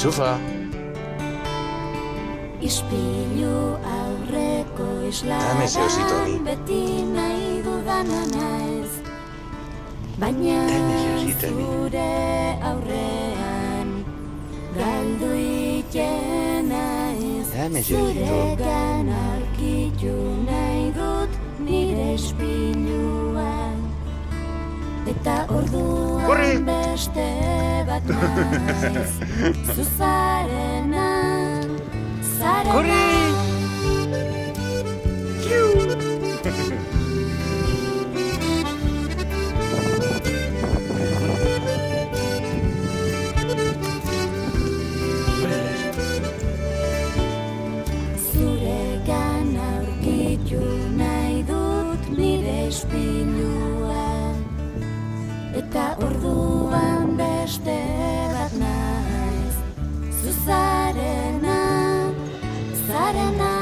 Entxufa. Ispilu aurreko Dame ese osito a mí. isladan beti nahi dudana naiz. Baina Dame ese osito a mí. zure aurrean galdu iten naiz. Dame ese osito. Zuregan aurkitu nahi dut nire ispilua. Eta orduan Corre. beste bat naiz. Zuzarena, zarena. Corre. Zuregan aurkitu nahi dut nire ispilua. Eta orduan beste bat naiz. Zuzarena, zarena,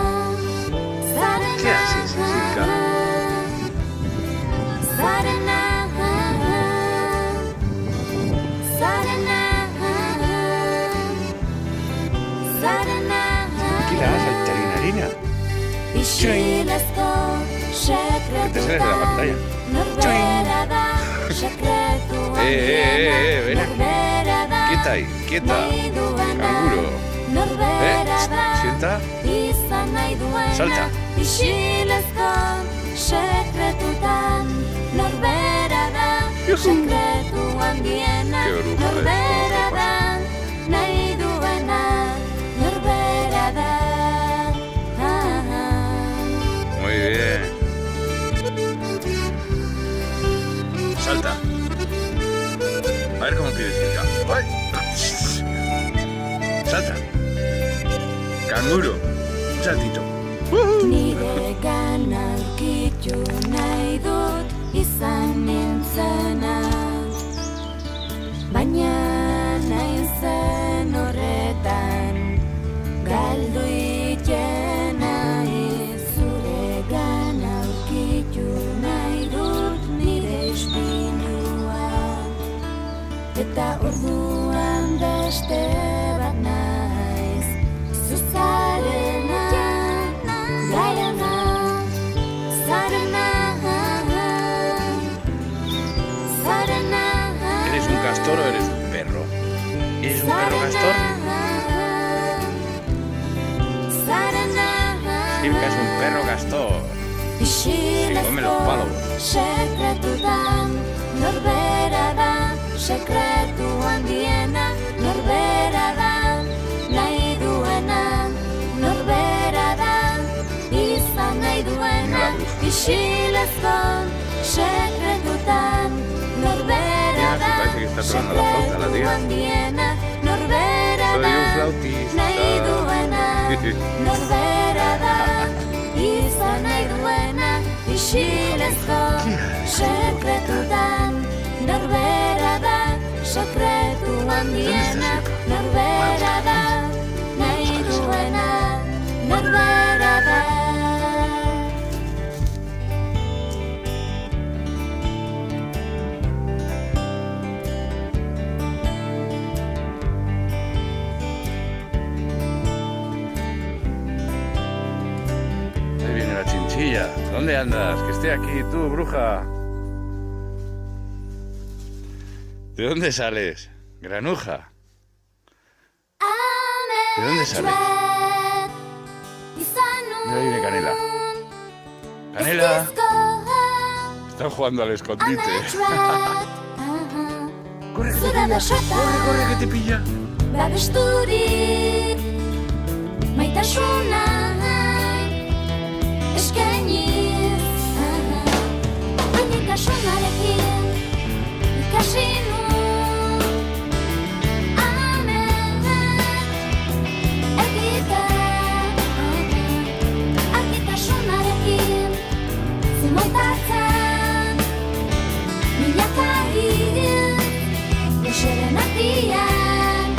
zarena. ¿Qué haces, chica? Zarena, zarena, zarena. Tranquila, saltarinarina. Isilezko Que te sales de la pantalla. norbera da sekretua ven aquí. norbera da Quieta ahí, quieta. nahi duena Canguro. norbera da Sienta. izan nahi duena Salta. Isilezko sekretutan norbera da Juhu. sekretu handiena Qué bruja norbera es, da nahi duena norbera da Muy bien. Salta. A ver cómo pides Silka. ¡Ay! Salta. Canguro. Un saltito. Niregan aurkitu nahi dut izan nintzena. Baina nahi zen horretan galdu iten naiz. Zuregan aurkitu nahi dut nire ispilua. Eta orduan beste bat naiz. Zuzarena, garena, zarena, zarena. ¿Eres un castor o eres un perro? ¿Eres un perro castor? Silka es un perro castor. come los palos. Sekretutan norbera da, sekretu handiena norbera da, nahi duena norbera da, izan nahi duena, isilezko sekretutan norbera Mira, da, parece que está tocando la flauta, la sekretu tía. handiena norbera Soy da, un flautista. nahi duena norbera da, izan nahi duena, isilezko sekretutan norbera da, sekretu handiena norbera da, nahi duena norbera da. Ahí viene la chinchilla. ¿Dónde andas? Que esté aquí, tú, bruja. ¿De dónde sales? Granuja. ¿De dónde sales? Mira, ahí viene Canela. Canela. Están jugando al escondite. Corre, que te pilla. Corre, corre, que te pilla. Babesturik maitasuna eskainiz Anikasunarekin ikasi nun Amen Egiten Argitasunarekin Zimontatzen Milaka hil Eseren artian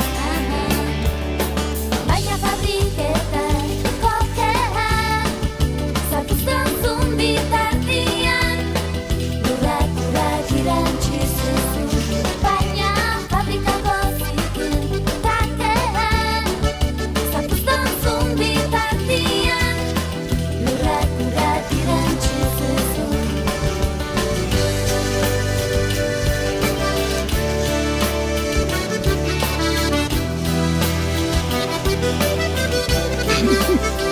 Miyaka